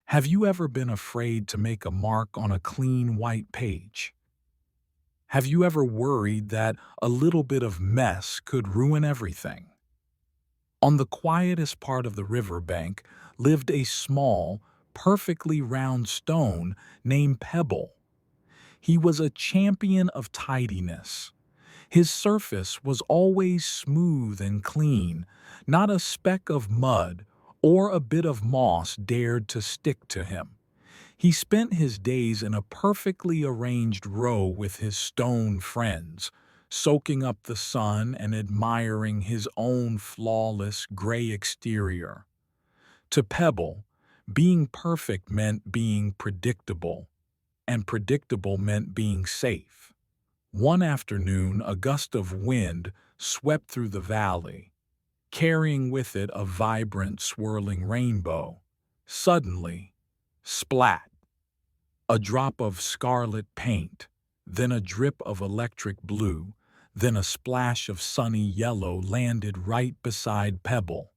Have you ever been afraid to make a mark on a clean white page? Have you ever worried that a little bit of mess could ruin everything? On the quietest part of the riverbank lived a small, perfectly round stone named Pebble. He was a champion of tidiness. His surface was always smooth and clean, not a speck of mud or a bit of moss dared to stick to him. He spent his days in a perfectly arranged row with his stone friends, soaking up the sun and admiring his own flawless gray exterior. To Pebble, being perfect meant being predictable, and predictable meant being safe. One afternoon, a gust of wind swept through the valley, carrying with it a vibrant, swirling rainbow. Suddenly, splat! A drop of scarlet paint, then a drip of electric blue, then a splash of sunny yellow landed right beside Pebble.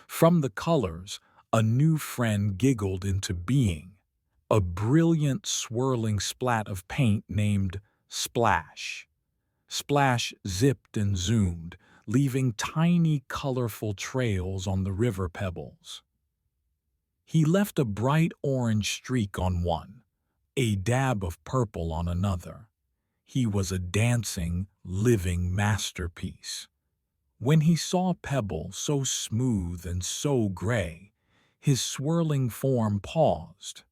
From the colors, a new friend giggled into being, a brilliant swirling splat of paint named Splash. Splash zipped and zoomed, leaving tiny colorful trails on the river pebbles. He left a bright orange streak on one, a dab of purple on another. He was a dancing, living masterpiece. When he saw Pebble so smooth and so gray, his swirling form paused.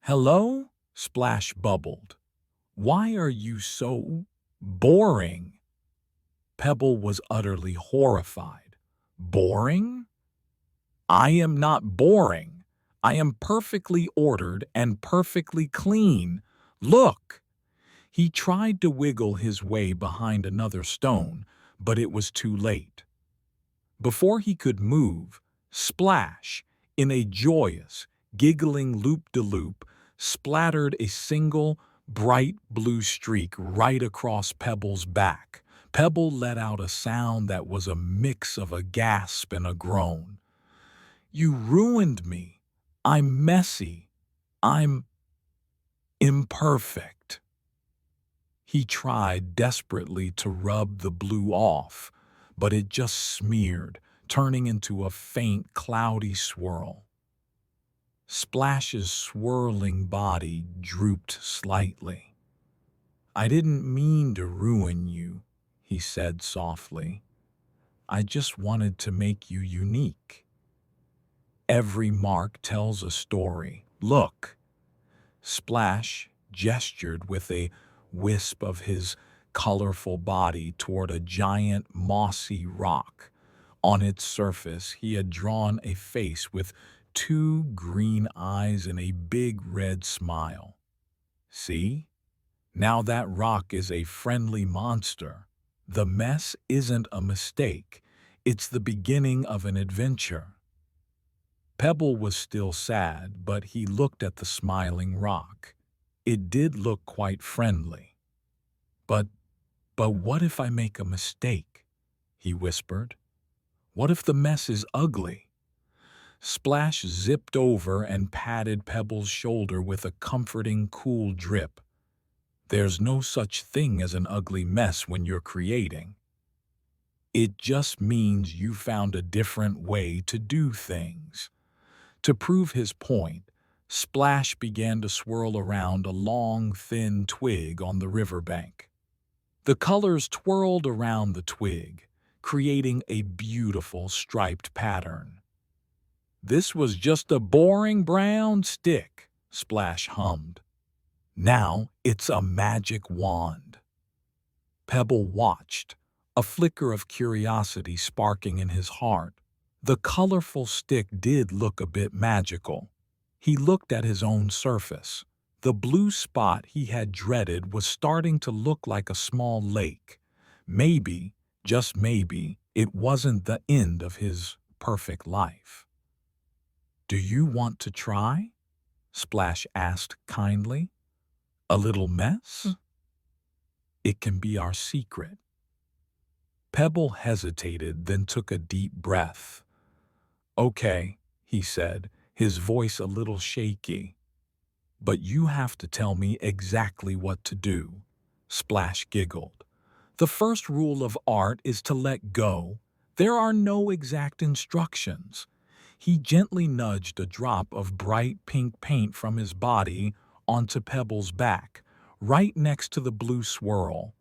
"Hello?" Splash bubbled. "Why are you so boring?" Pebble was utterly horrified. "Boring? I am not boring. I am perfectly ordered and perfectly clean. Look!" He tried to wiggle his way behind another stone, but it was too late. Before he could move, Splash, in a joyous, giggling loop-de-loop, splattered a single, bright blue streak right across Pebble's back. Pebble let out a sound that was a mix of a gasp and a groan. "You ruined me. I'm messy. I'm imperfect." He tried desperately to rub the blue off, but it just smeared, turning into a faint, cloudy swirl. Splash's swirling body drooped slightly. "I didn't mean to ruin you," he said softly. "I just wanted to make you unique. Every mark tells a story. Look." Splash gestured with a wisp of his colorful body toward a giant mossy rock. On its surface, he had drawn a face with two green eyes and a big red smile. "See? Now that rock is a friendly monster. The mess isn't a mistake. It's the beginning of an adventure." Pebble was still sad, but he looked at the smiling rock. It did look quite friendly. But, but what if I make a mistake?" he whispered. "What if the mess is ugly?" Splash zipped over and patted Pebble's shoulder with a comforting, cool drip. "There's no such thing as an ugly mess when you're creating. It just means you found a different way to do things." To prove his point, Splash began to swirl around a long, thin twig on the riverbank. The colors twirled around the twig, creating a beautiful striped pattern. "This was just a boring brown stick," Splash hummed. "Now it's a magic wand." Pebble watched, a flicker of curiosity sparking in his heart. The colorful stick did look a bit magical. He looked at his own surface. The blue spot he had dreaded was starting to look like a small lake. Maybe, just maybe, it wasn't the end of his perfect life. "Do you want to try?" Splash asked kindly. "A little mess? It can be our secret." Pebble hesitated, then took a deep breath. "Okay," he said, his voice a little shaky. "But you have to tell me exactly what to do," Splash giggled. "The first rule of art is to let go. There are no exact instructions." He gently nudged a drop of bright pink paint from his body onto Pebble's back, right next to the blue swirl.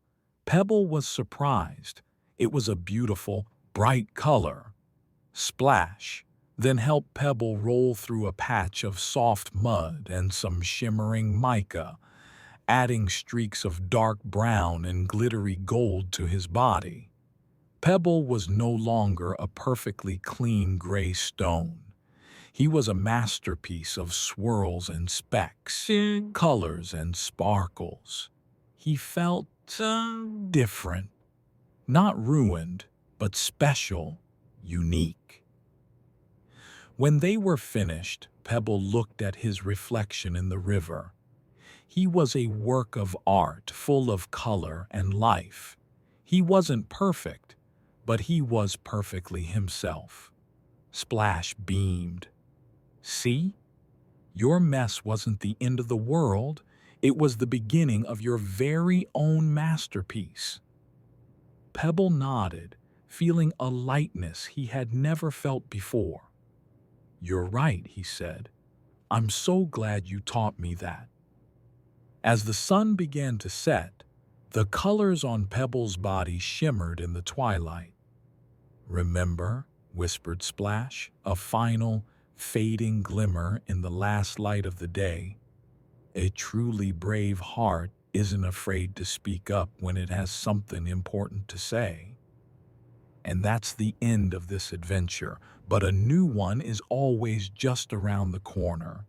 Pebble was surprised. It was a beautiful, bright color. Splash then helped Pebble roll through a patch of soft mud and some shimmering mica, adding streaks of dark brown and glittery gold to his body. Pebble was no longer a perfectly clean gray stone. He was a masterpiece of swirls and specks, colors and sparkles. He felt different, not ruined, but special, unique. When they were finished, Pebble looked at his reflection in the river. He was a work of art full of color and life. He wasn't perfect, but he was perfectly himself. Splash beamed. "See? Your mess wasn't the end of the world. It was the beginning of your very own masterpiece." Pebble nodded, feeling a lightness he had never felt before. "You're right," he said. "I'm so glad you taught me that." As the sun began to set, the colors on Pebble's body shimmered in the twilight. "Remember," whispered Splash, a final, fading glimmer in the last light of the day. "A truly brave heart isn't afraid to speak up when it has something important to say." And that's the end of this adventure, but a new one is always just around the corner.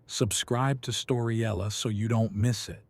Subscribe to Storiella so you don't miss it.